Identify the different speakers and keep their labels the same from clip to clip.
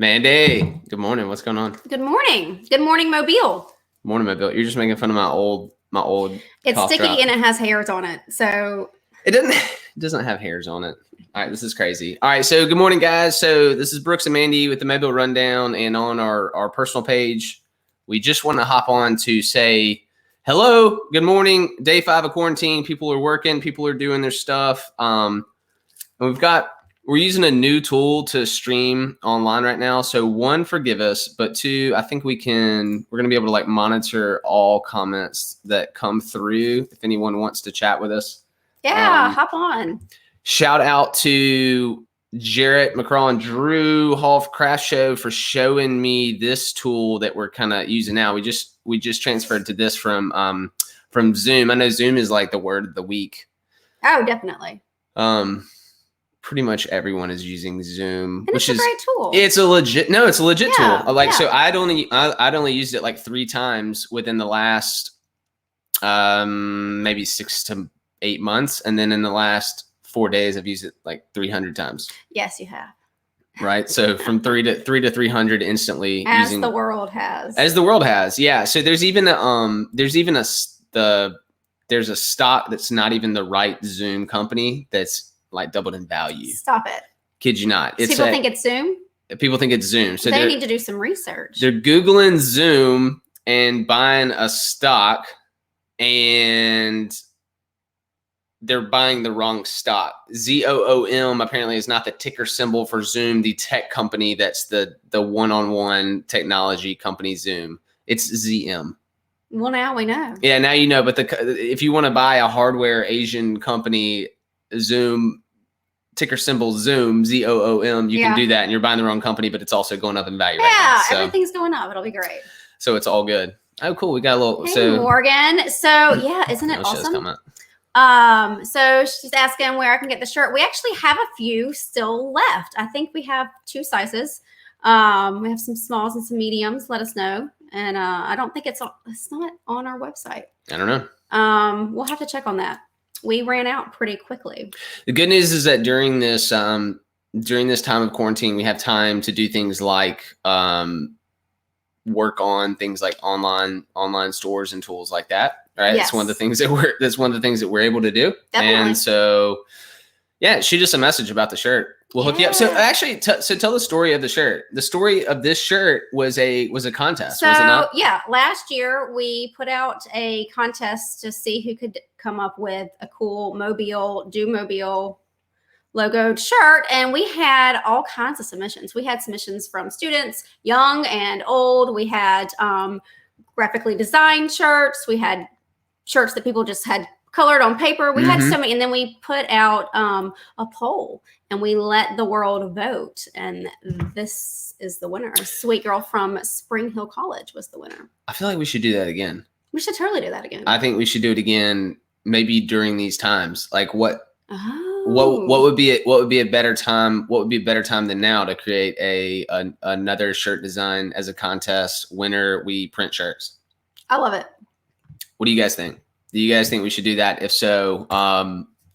Speaker 1: Mandy, good morning. What's going on?
Speaker 2: Good morning. Good morning, Mobile.
Speaker 1: Morning, Mobile. You're just making fun of my old.
Speaker 2: It's
Speaker 1: cough
Speaker 2: sticky
Speaker 1: drop.
Speaker 2: and it has hairs on it. So
Speaker 1: It doesn't have hairs on it. All right, this is crazy. All right, so good morning, guys. So this is Brooks and Mandy with the Mobile Rundown, and on our personal page, we just want to hop on to say hello, good morning. Day 5 of quarantine. People are working. People are doing their stuff. And we're using a new tool to stream online right now. So 1, forgive us, but 2, I think we're going to be able to monitor all comments that come through if anyone wants to chat with us.
Speaker 2: yeah, hop on.
Speaker 1: Shout out to Jarrett McCraw and Drew Hall of Craft Show for showing me this tool that we're kind of using now. We just transferred to this from Zoom. I know Zoom is like the word of the week.
Speaker 2: Oh, definitely.
Speaker 1: Pretty much everyone is using Zoom,
Speaker 2: and
Speaker 1: which
Speaker 2: is a great tool.
Speaker 1: It's a legit
Speaker 2: Yeah,
Speaker 1: tool. So I'd only used it like 3 times within the last maybe 6 to 8 months, and then in the last 4 days I've used it like 300 times.
Speaker 2: Yes, you have.
Speaker 1: Right, so from 3 to 300 instantly.
Speaker 2: As the world has.
Speaker 1: Yeah. So there's a stock that's not even the right Zoom company that's like doubled in value.
Speaker 2: Stop it.
Speaker 1: Kid you not.
Speaker 2: People think it's Zoom?
Speaker 1: People think it's Zoom. So
Speaker 2: they need to do some research.
Speaker 1: They're Googling Zoom and buying a stock, and they're buying the wrong stock. ZOOM apparently is not the ticker symbol for Zoom, the tech company that's the one-on-one technology company Zoom. It's ZM.
Speaker 2: Well, now we know.
Speaker 1: Yeah, now you know. But if you want to buy a hardware Asian company, Zoom, ticker symbol Zoom, ZOOM, you can do that, and you're buying the wrong company, but it's also going up in value right now.
Speaker 2: So everything's going up. It'll be great.
Speaker 1: So it's all good. Oh, cool. We got a little.
Speaker 2: Hey, Morgan. So yeah, isn't it awesome? So she's asking where I can get the shirt. We actually have a few still left. I think we have 2 sizes. We have some smalls and some mediums. Let us know. And I don't think it's not on our website.
Speaker 1: I don't know.
Speaker 2: We'll have to check on that. We ran out pretty quickly.
Speaker 1: The good news is that during this time of quarantine, we have time to do things like work on things like online stores and tools like that. Right.
Speaker 2: Yes.
Speaker 1: That's one of the things that we're able to do.
Speaker 2: Definitely.
Speaker 1: And so, yeah, shoot us a message about the shirt. We'll hook you up. So actually, so tell the story of the shirt. The story of this shirt was a contest, was it not?
Speaker 2: Yeah, last year we put out a contest to see who could come up with a cool Mobile logoed shirt, and we had all kinds of submissions. We had submissions from students, young and old. We had graphically designed shirts. We had shirts that people just had colored on paper. We had so many, and then we put out a poll, and we let the world vote, and this is the winner. Sweet girl from Spring Hill College was the winner.
Speaker 1: I feel like we should do that again.
Speaker 2: We should totally do that again.
Speaker 1: I think we should do it again, maybe during these times. Like what would be a better time? What would be a better time than now to create another shirt design as a contest winner? We print shirts.
Speaker 2: I love it.
Speaker 1: What do you guys think? Do you guys think we should do that? If so,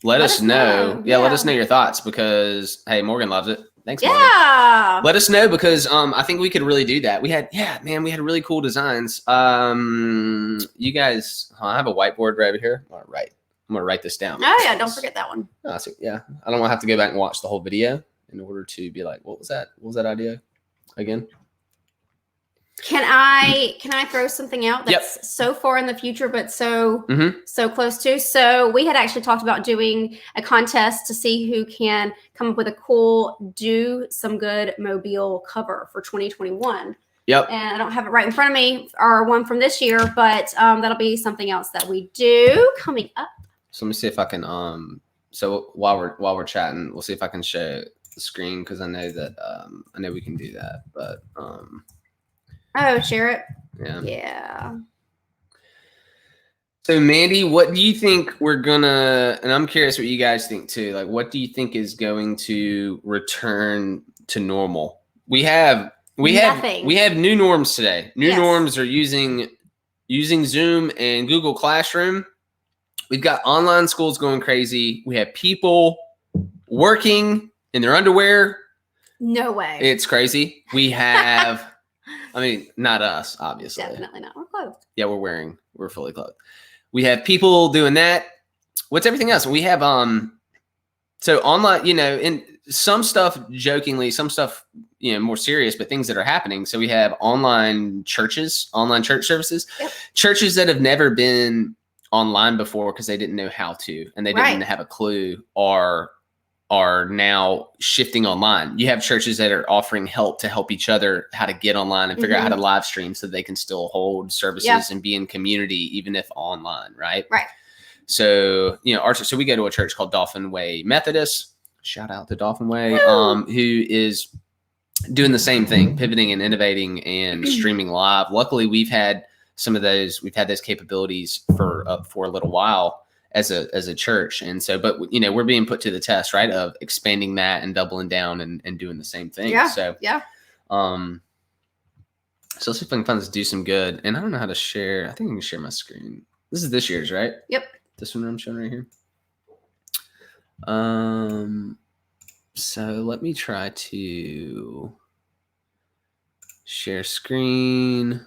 Speaker 1: let us know. Yeah, let us know your thoughts, because hey, Morgan loves it. Thanks, Morgan.
Speaker 2: Yeah.
Speaker 1: Let us know, because I think we could really do that. We had really cool designs. You guys, I have a whiteboard right over here. I'm gonna write this down.
Speaker 2: Oh yeah, don't forget that one.
Speaker 1: Oh, so, yeah, I don't want to have to go back and watch the whole video in order to be like, what was that? What was that idea again?
Speaker 2: Can I throw something out that's so far in the future, but so close to? So we had actually talked about doing a contest to see who can come up with a cool, do some good Mobile cover for 2021.
Speaker 1: Yep.
Speaker 2: And I don't have it right in front of me, or one from this year, but that'll be something else that we do coming up.
Speaker 1: So let me see if I can. So while we're chatting, we'll see if I can share the screen, because I know that I know we can do that, but
Speaker 2: Oh, share it.
Speaker 1: Yeah. So Mandy, what do you think we're gonna? And I'm curious what you guys think too. Like, what do you think is going to return to normal? We have new norms today. New norms are using Zoom and Google Classroom. We've got online schools going crazy. We have people working in their underwear,
Speaker 2: No way.
Speaker 1: It's crazy. We have, I mean, not us, obviously.
Speaker 2: Definitely not. We're clothed.
Speaker 1: Yeah, we're fully clothed. We have people doing that. What's everything else? We have, so online, in some stuff jokingly, some stuff, more serious, but things that are happening. So we have online church services, churches that have never been online before because they didn't know how to, and they didn't have a clue, are now shifting online. You have churches that are offering help to help each other how to get online and figure out how to live stream so they can still hold services and be in community, even if online. Right. So, so we go to a church called Dolphin Way Methodist. Shout out to Dolphin Way, who is doing the same thing, pivoting and innovating and streaming live. Luckily, we've had those capabilities for a little while as a church. And so, but we're being put to the test, right, of expanding that and doubling down and doing the same thing. So so let's see if I can find this Do Some Good. And I don't know how to share. I think I can share my screen. This is this year's, right?
Speaker 2: Yep.
Speaker 1: This one I'm showing right here. So let me try to share screen.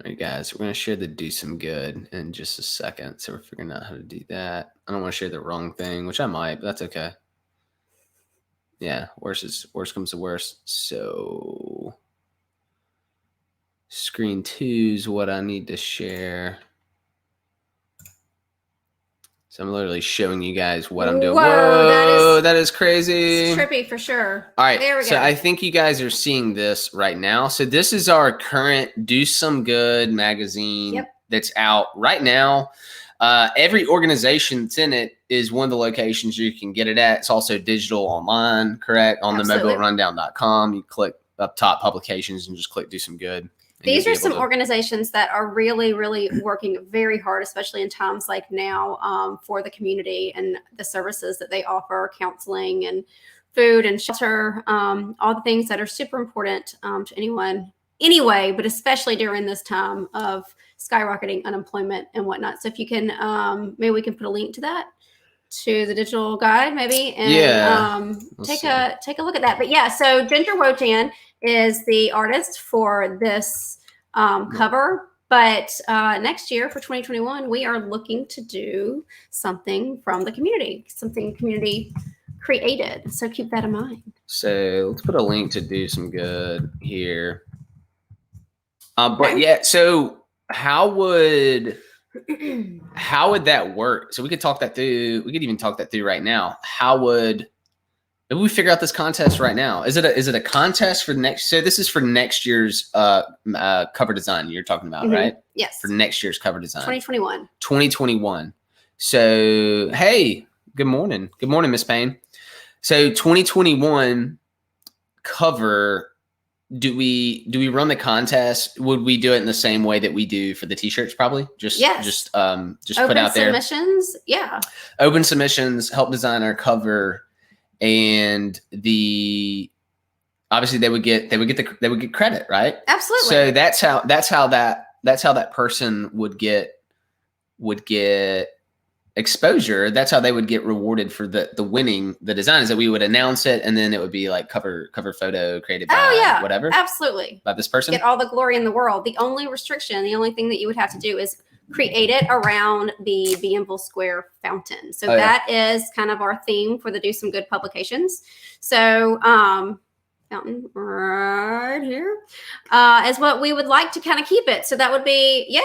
Speaker 1: All right, guys, we're going to share the Do Some Good in just a second. So we're figuring out how to do that. I don't want to share the wrong thing, which I might, but that's okay. Yeah, worst comes to worst. So screen 2 is what I need to share. So I'm literally showing you guys what I'm doing. Whoa, that is crazy.
Speaker 2: It's trippy for sure.
Speaker 1: All right,
Speaker 2: there we go.
Speaker 1: So I think you guys are seeing this right now. So this is our current Do Some Good magazine that's out right now. Every organization that's in it is one of the locations you can get it at. It's also digital online, correct? On the mobilerundown.com. You click up top publications and just click Do Some Good.
Speaker 2: These are some organizations that are really, really working very hard, especially in times like now, for the community and the services that they offer, counseling and food and shelter, all the things that are super important to anyone anyway, but especially during this time of skyrocketing unemployment and whatnot. So if you can, maybe we can put a link to that, to the digital guide maybe, and take a look at that. But yeah, so Ginger Wotan is the artist for this cover. But next year for 2021, we are looking to do something from the community, something community created. So keep that in mind. So
Speaker 1: let's put a link to Do Some Good here. But yeah, so how would that work? So we could talk that through. We could even talk that through right now. How would maybe we figure out this contest right now? Is it a contest for next? So this is for next year's cover design you're talking about, right?
Speaker 2: Yes.
Speaker 1: For next year's cover design.
Speaker 2: 2021.
Speaker 1: 2021. So hey, good morning. Good morning, Miss Payne. So 2021 cover. Do we run the contest? Would we do it in the same way that we do for the t-shirts? Probably just
Speaker 2: open
Speaker 1: put out there
Speaker 2: submissions. Yeah.
Speaker 1: Open submissions, help design our cover. And obviously they would get credit, right?
Speaker 2: Absolutely.
Speaker 1: So that's how that person would get exposure. That's how they would get rewarded for the winning the design, is that we would announce it, and then it would be like cover photo created by whatever.
Speaker 2: Absolutely.
Speaker 1: By this person.
Speaker 2: Get all the glory in the world. The only restriction, the only thing that you would have to do is create it around the Bienville Square fountain. So that is kind of our theme for the Do Some Good publications. So fountain right here is what we would like to kind of keep it. So that would be,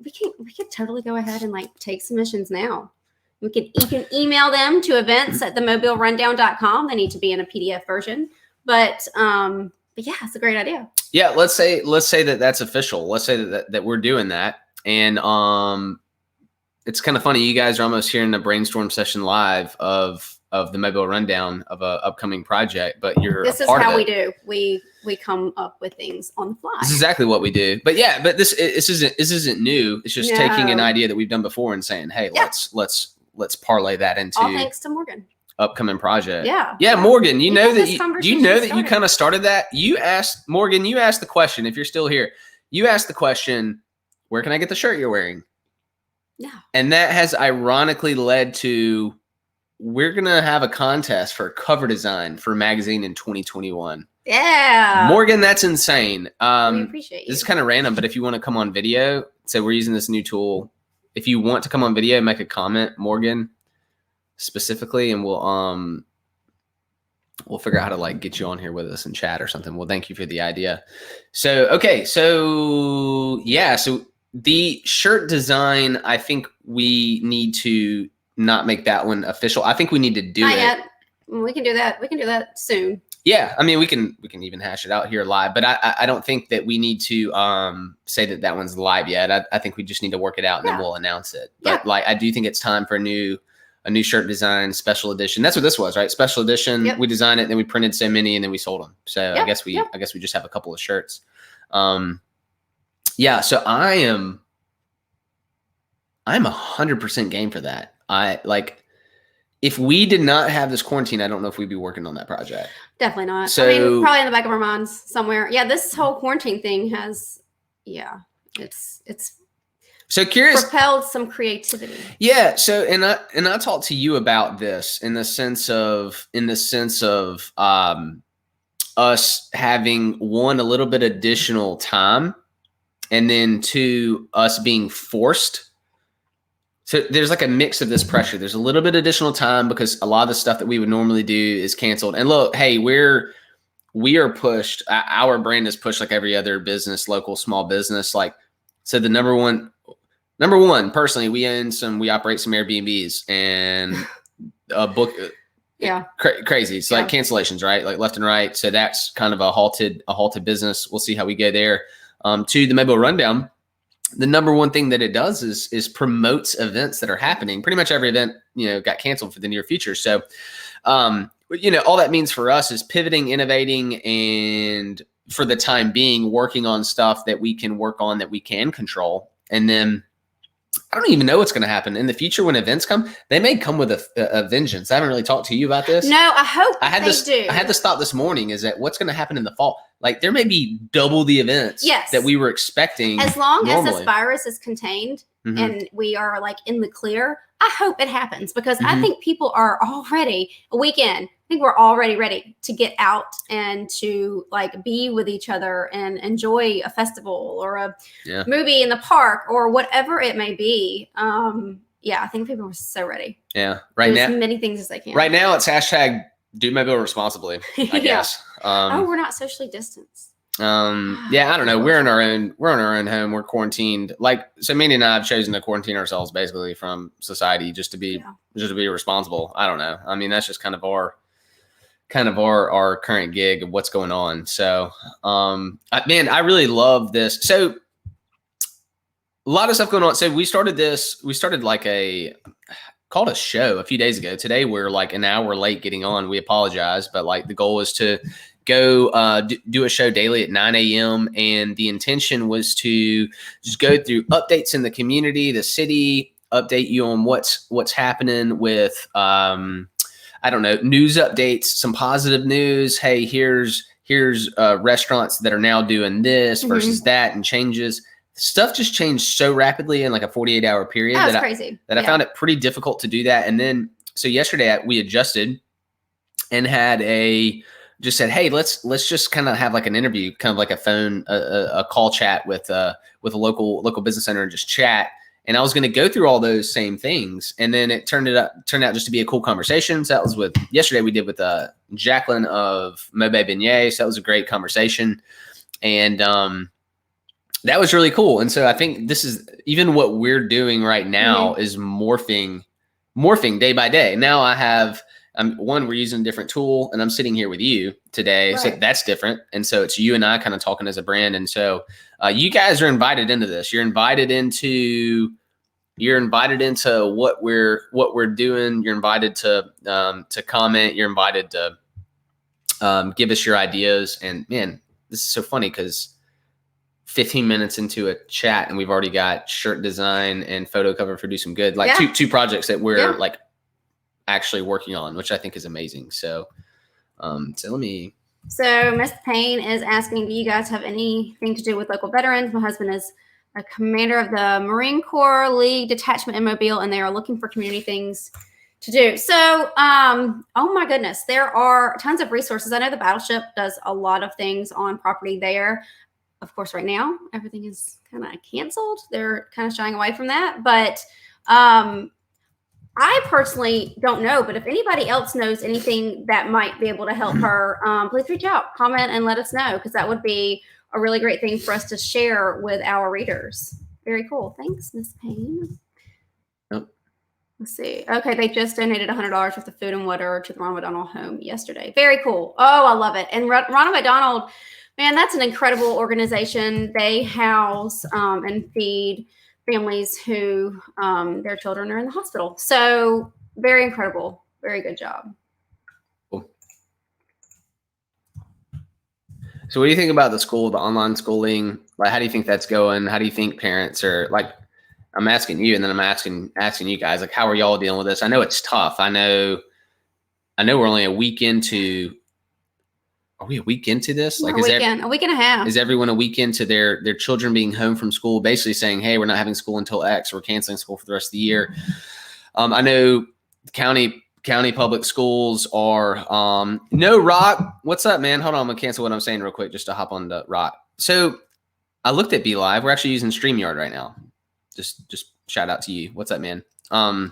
Speaker 2: we could totally go ahead and like take submissions now. You can email them to events@themobilerundown.com. They need to be in a PDF version, but yeah, it's a great idea.
Speaker 1: Yeah, let's say that that's official. Let's say that we're doing that. And it's kind of funny. You guys are almost hearing a brainstorm session live of the Mobile Rundown of a upcoming project, but
Speaker 2: this is how we do. We come up with things on the fly.
Speaker 1: This is exactly what we do. But yeah, but this isn't new. It's just taking an idea that we've done before and saying, hey, let's parlay that into
Speaker 2: all thanks to Morgan.
Speaker 1: Upcoming project.
Speaker 2: Yeah.
Speaker 1: Morgan, you know that you kind of started that. You asked the question, if you're still here, you asked the question, where can I get the shirt you're wearing?
Speaker 2: Yeah.
Speaker 1: And that has ironically led to we're gonna have a contest for cover design for a magazine in 2021.
Speaker 2: Yeah.
Speaker 1: Morgan, that's insane.
Speaker 2: We appreciate you.
Speaker 1: This is kind of random, but if you want to come on video, so we're using this new tool. If you want to come on video, make a comment, Morgan, specifically, and we'll figure out how to like get you on here with us and chat or something. Well, thank you for the idea. So, okay. So yeah, so the shirt design, I think we need to not make that one official. I think we need to do
Speaker 2: Not
Speaker 1: it.
Speaker 2: yet. We can do that. We can do that soon.
Speaker 1: Yeah, I mean, we can even hash it out here live, but I don't think that we need to say that one's live yet. I think we just need to work it out and then we'll announce it. But like, I do think it's time for a new shirt design, special edition. That's what this was, right? Special edition. Yep. We designed it, then we printed so many, and then we sold them. So I guess we just have a couple of shirts. Yeah. So I'm 100% game for that. If we did not have this quarantine, I don't know if we'd be working on that project.
Speaker 2: Definitely not.
Speaker 1: So,
Speaker 2: I mean, probably in the back of our minds somewhere. Yeah, this whole quarantine thing has, it's
Speaker 1: so curious,
Speaker 2: propelled some creativity.
Speaker 1: Yeah. So, and I talked to you about this in the sense of us having one, a little bit additional time, and then two, us being forced. So there's like a mix of this pressure. There's a little bit additional time because a lot of the stuff that we would normally do is canceled. And look, hey, we are pushed. Our brand is pushed like every other business, local small business. Like, so the number one, personally, we operate some Airbnbs and a book.
Speaker 2: Yeah.
Speaker 1: Crazy. It's like cancellations, right? Like left and right. So that's kind of a halted business. We'll see how we go there. To the Mobile Rundown. The number one thing that it does is promotes events that are happening. Pretty much every event, got canceled for the near future. So, all that means for us is pivoting, innovating, and for the time being, working on stuff that we can work on, that we can control. And then I don't even know what's going to happen in the future when events come. They may come with a vengeance. I haven't really talked to you about this.
Speaker 2: No, I hope
Speaker 1: I had this thought this morning, is that what's going to happen in the fall? Like, there may be double the events that we were expecting.
Speaker 2: As long as this virus is contained and we are like in the clear, I hope it happens, because I think people are already a weekend. I think we're already ready to get out and to like be with each other and enjoy a festival or a movie in the park or whatever it may be. I think people are so ready.
Speaker 1: Yeah. Right now,
Speaker 2: as many things as they can.
Speaker 1: Right now it's hashtag do Mobile responsibly, I guess.
Speaker 2: We're not socially distanced.
Speaker 1: I don't know. We're in our own home. We're quarantined. Like, so Mandy and I have chosen to quarantine ourselves basically from society just to be responsible. I don't know. I mean, that's just kind of our current gig of what's going on. So, I really love this. So a lot of stuff going on. So we started like called a show a few days ago. Today we're like an hour late getting on. We apologize, but like the goal is to go do a show daily at 9 a.m. And the intention was to just go through updates in the community, the city, update you on what's happening with, news updates, some positive news. Hey, here's restaurants that are now doing this versus that, and changes. Stuff just changed so rapidly in like a 48-hour period
Speaker 2: crazy.
Speaker 1: I found it pretty difficult to do that. And then, so yesterday we adjusted and just said, hey, let's just kind of have like an interview, kind of like a phone, a call chat with a local business owner and just chat. And I was going to go through all those same things. And then it turned out just to be a cool conversation. So that was yesterday we did with Jacqueline of Mobe Beignet. So that was a great conversation. And, that was really cool. And so I think this is even what we're doing right now is morphing day by day. Now I have, we're using a different tool, and I'm sitting here with you today. Right. So that's different. And so it's you and I kind of talking as a brand. And so you guys are invited into this. You're invited into what we're doing. You're invited to comment. You're invited to give us your ideas. And man, this is so funny because 15 minutes into a chat and we've already got shirt design and photo cover for Do Some Good, like two projects that we're like actually working on, which I think is amazing. So, So
Speaker 2: Miss Payne is asking, do you guys have anything to do with local veterans? My husband is a commander of the Marine Corps League detachment in Mobile, and they are looking for community things to do. So, oh my goodness, there are tons of resources. I know the Battleship does a lot of things on property there. Of course, right now, everything is kind of canceled. They're kind of shying away from that. But I personally don't know. But if anybody else knows anything that might be able to help her, please reach out, comment, and let us know, because that would be a really great thing for us to share with our readers. Very cool. Thanks, Miss Payne.
Speaker 1: Yep.
Speaker 2: Let's see. Okay, they just donated $100 worth of food and water to the Ronald McDonald Home yesterday. Very cool. Oh, I love it. And Ronald McDonald, man, that's an incredible organization. They house and feed families who their children are in the hospital. So very incredible. Very good job.
Speaker 1: Cool. So what do you think about the online schooling? Like, how do you think that's going? How do you think parents are, like, I'm asking you, and then I'm asking you guys, like, how are y'all dealing with this? I know it's tough. I know we're only a week into. Are we a week into this? Like,
Speaker 2: a week and a half.
Speaker 1: Is everyone a week into their children being home from school, basically saying, hey, we're not having school until X, we're canceling school for the rest of the year? I know county public schools are no, Rock. What's up, man? Hold on, I'm gonna cancel what I'm saying real quick just to hop on the Rock. So I looked at Be Live. We're actually using StreamYard right now. Just shout out to you. What's up, man?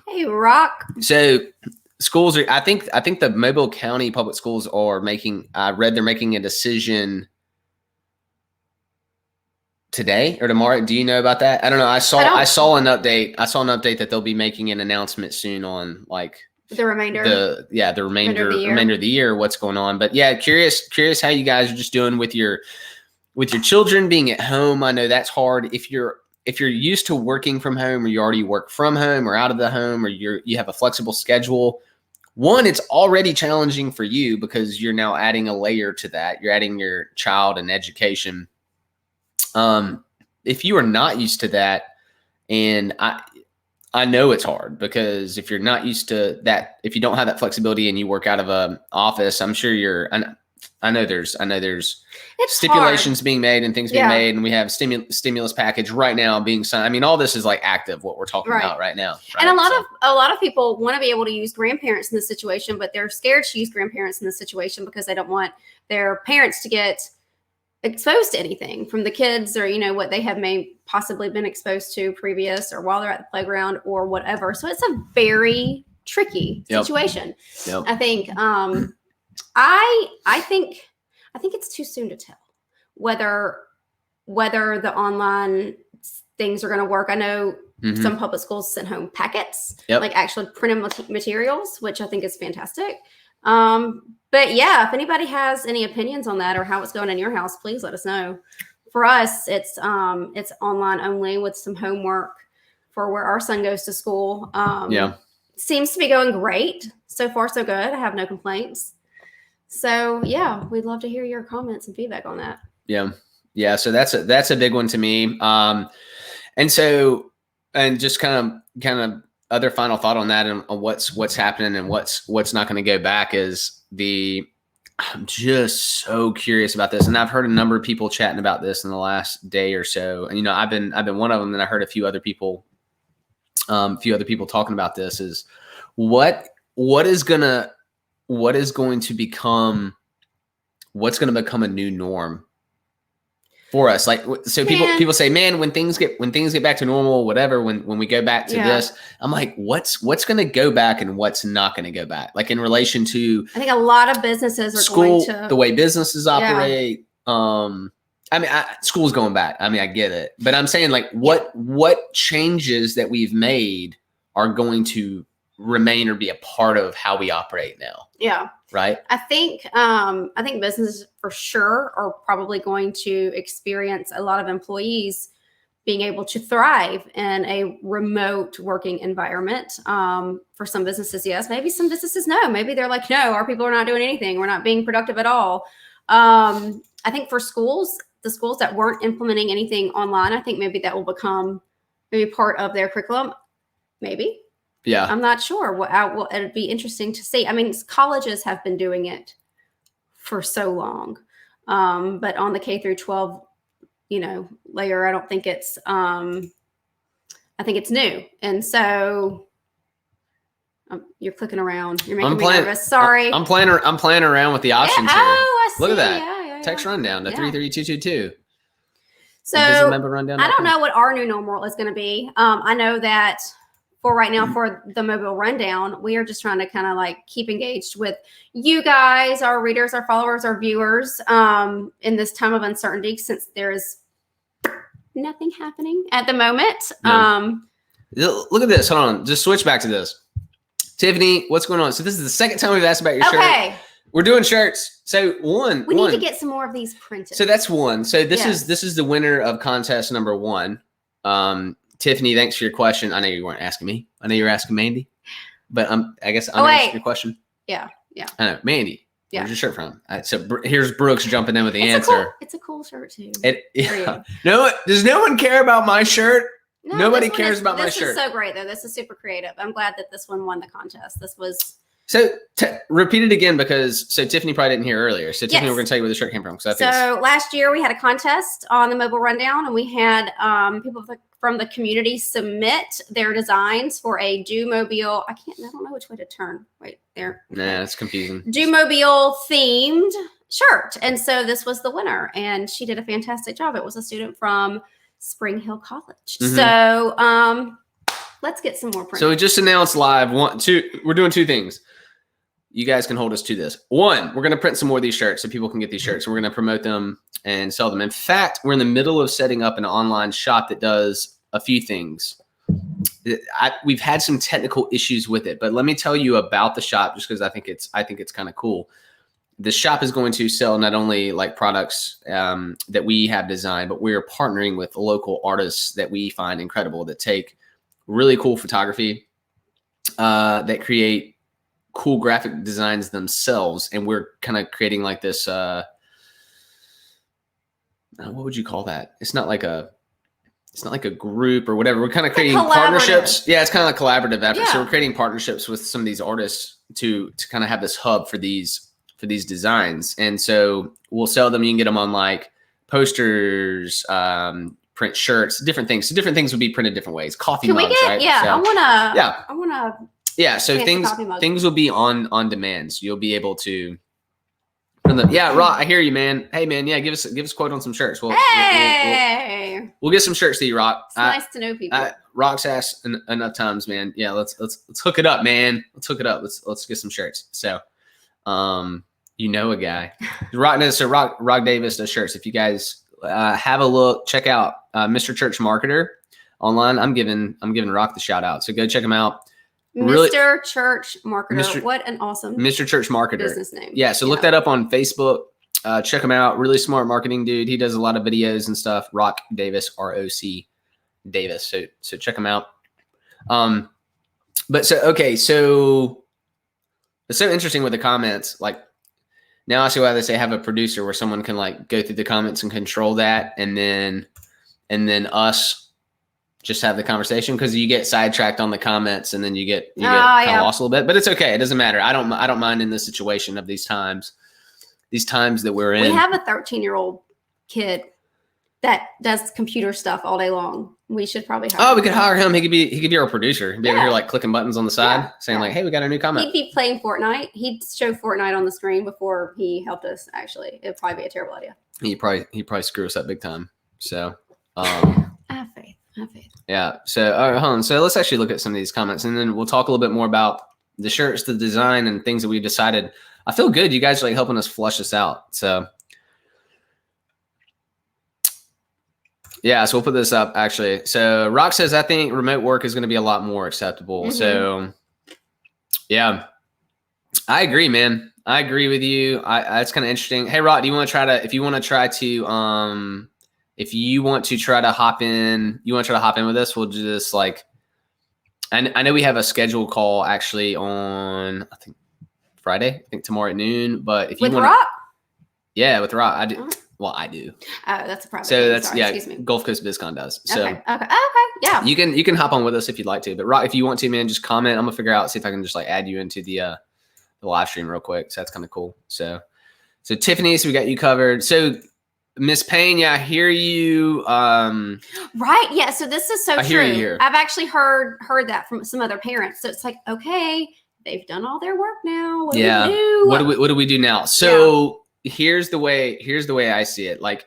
Speaker 2: Hey, Rock.
Speaker 1: So schools are, I think the Mobile County public schools are making, I read they're making a decision today or tomorrow. Do you know about that? I don't know. I saw an update. I saw an update that they'll be making an announcement soon on, like,
Speaker 2: the remainder
Speaker 1: of the year, what's going on. But yeah, curious how you guys are just doing with your children being at home. I know that's hard if you're used to working from home, or you already work from home or out of the home, or you have a flexible schedule. One, it's already challenging for you because you're now adding a layer to that. You're adding your child and education. If you are not used to that, and I know it's hard, because if you're not used to that, if you don't have that flexibility and you work out of an office, I'm sure I know there's it's stipulations hard. Being made and things being made, and we have stimulus package right now being signed. I mean, all this is like active, what we're talking about right now. Right?
Speaker 2: And a lot of people want to be able to use grandparents in this situation, but they're scared to use grandparents in this situation because they don't want their parents to get exposed to anything from the kids, or what they have may possibly been exposed to previous, or while they're at the playground or whatever. So it's a very tricky situation. Yep. I think I think it's too soon to tell whether the online things are going to work. I know some public schools sent home packets, like actually printed materials, which I think is fantastic. But yeah, if anybody has any opinions on that or how it's going in your house, please let us know. For us, it's online only with some homework for where our son goes to school. Seems to be going great. So far, so good. I have no complaints. So yeah, we'd love to hear your comments and feedback on that.
Speaker 1: Yeah. So that's a big one to me. And just kind of other final thought on that, and on what's happening and what's not going to go back is I'm just so curious about this. And I've heard a number of people chatting about this in the last day or so. And, I've been one of them, and I heard a few other people talking about this, is what's going to become a new norm for us. Like, so people say, man, when things get back to normal, whatever, when we go back to this, I'm like, what's going to go back and what's not going to go back? Like, in relation to,
Speaker 2: I think a lot of businesses are
Speaker 1: school,
Speaker 2: going to
Speaker 1: the way businesses operate. School's going back. I mean, I get it, but I'm saying, like, what changes that we've made are going to remain or be a part of how we operate now?
Speaker 2: Yeah.
Speaker 1: Right.
Speaker 2: I think businesses for sure are probably going to experience a lot of employees being able to thrive in a remote working environment. For some businesses, yes. Maybe some businesses, no. Maybe they're like, no, our people are not doing anything. We're not being productive at all. I think for schools, the schools that weren't implementing anything online, I think maybe that will become maybe part of their curriculum. Maybe.
Speaker 1: Yeah.
Speaker 2: I'm not sure. It'd be interesting to see. I mean, colleges have been doing it for so long. But on the K through 12, layer, I don't think I think it's new. And so You're clicking around. You're making me
Speaker 1: playing,
Speaker 2: nervous. Sorry.
Speaker 1: I'm playing around with the options here.
Speaker 2: I see.
Speaker 1: Look at that.
Speaker 2: Yeah.
Speaker 1: Text rundown to 33222.
Speaker 2: So
Speaker 1: member rundown.
Speaker 2: I don't know what our new normal is going to be. I know that for right now, for the mobile rundown, we are just trying to kind of like keep engaged with you guys, our readers, our followers, our viewers, in this time of uncertainty, since there is nothing happening at the moment.
Speaker 1: Look at this. Hold on. Just switch back to this. Tiffany, what's going on? So this is the second time we've asked about your shirt. We're doing shirts. So we
Speaker 2: need to get some more of these printed.
Speaker 1: So that's one. So this is the winner of contest number 1. Tiffany, thanks for your question. I know you weren't asking me. I know you were asking Mandy, but I guess I'm answering your question.
Speaker 2: Yeah.
Speaker 1: I know, Mandy. Yeah. Where's your shirt from? So here's Brooks jumping in with the answer.
Speaker 2: It's a cool shirt too.
Speaker 1: No, does no one care about my shirt? No, nobody cares about my shirt.
Speaker 2: This is so great though. This is super creative. I'm glad that this one won the contest. This was.
Speaker 1: So repeat it again because Tiffany probably didn't hear earlier. So Tiffany, we're going to tell you where the shirt came from.
Speaker 2: So last year we had a contest on the Mobile Rundown, and we had people from the community submit their designs for a Do-Mobile. I don't know which way to turn. Wait, there.
Speaker 1: Nah, it's confusing.
Speaker 2: Do-Mobile themed shirt. And so this was the winner, and she did a fantastic job. It was a student from Spring Hill College. Mm-hmm. So let's get some more prints.
Speaker 1: So we just announced live we're doing 2 things. You guys can hold us to this. 1, we're going to print some more of these shirts so people can get these shirts. We're going to promote them and sell them. In fact, we're in the middle of setting up an online shop that does a few things. We've had some technical issues with it, but let me tell you about the shop just because I think it's kind of cool. The shop is going to sell not only like products that we have designed, but we're partnering with local artists that we find incredible that take really cool photography that create cool graphic designs themselves, and we're kind of creating like this what would you call that? It's not like a group or whatever. We're kind of creating partnerships. Yeah, it's kind of like collaborative effort. So we're creating partnerships with some of these artists to kind of have this hub for these designs, and so we'll sell them. You can get them on like posters, print shirts, different things. So different things would be printed different ways. Coffee mugs, right?
Speaker 2: Yeah, so, I wanna.
Speaker 1: Yeah, so things will be on demand. So you'll be able to. Rock, I hear you, man. Hey, man, yeah, give us a quote on some shirts. We'll get some shirts to you, Rock.
Speaker 2: It's nice to know people.
Speaker 1: Rock's asked enough times, man. Yeah, let's hook it up, man. Let's hook it up. Let's get some shirts. So, you know a guy, Rock Davis does shirts. If you guys have a look, check out Mr. Church Marketer online. I'm giving Rock the shout out. So go check him out.
Speaker 2: Mr. Church Marketer. What an awesome
Speaker 1: Mr. Church Marketer
Speaker 2: business name.
Speaker 1: Yeah, so look that up on Facebook. Check him out. Really smart marketing dude. He does a lot of videos and stuff. Rock Davis, ROC Davis. So check him out. So it's so interesting with the comments. Like now I see why they say have a producer where someone can like go through the comments and control that, and then us just have the conversation, because you get sidetracked on the comments and then you get kind of lost a little bit, but it's okay. It doesn't matter. I don't mind in this situation of these times that we're in.
Speaker 2: We have a 13-year-old kid that does computer stuff all day long. We should probably hire him.
Speaker 1: We could hire him. He could be our producer. He'd be over here like clicking buttons on the side saying like, hey, we got a new comment.
Speaker 2: He'd be playing Fortnite. He'd show Fortnite on the screen before he helped us. Actually, it'd probably be a terrible idea.
Speaker 1: He'd probably screw us up big time. So
Speaker 2: I have faith.
Speaker 1: Yeah. So, all right, hold on. So let's actually look at some of these comments, and then we'll talk a little bit more about the shirts, the design, and things that we've decided. I feel good. You guys are like helping us flush this out. So, yeah. So we'll put this up actually. So Rock says, I think remote work is going to be a lot more acceptable. Mm-hmm. So, yeah, I agree, man. I agree with you. It's kind of interesting. Hey, Rock, if you want to try to hop in with us, we'll do this like, I know we have a scheduled call actually on, I think Friday, I think tomorrow at noon, but if you want
Speaker 2: Rock?
Speaker 1: Yeah, with Rock. I do. Oh. Well, I do.
Speaker 2: Oh, that's a problem.
Speaker 1: So that's, Gulf Coast BizCon does. So
Speaker 2: okay. Yeah.
Speaker 1: You can hop on with us if you'd like to, but Rock, if you want to, man, just comment. I'm gonna figure out, see if I can just like add you into the live stream real quick. So that's kind of cool. So Tiffany, so we got you covered. So Miss Payne, I hear you.
Speaker 2: Right. Yeah. So this is so
Speaker 1: I
Speaker 2: true.
Speaker 1: hear you here.
Speaker 2: I've actually heard that from some other parents. So it's like, okay, they've done all their work now. What do we do?
Speaker 1: What do we do now? So here's the way I see it. Like,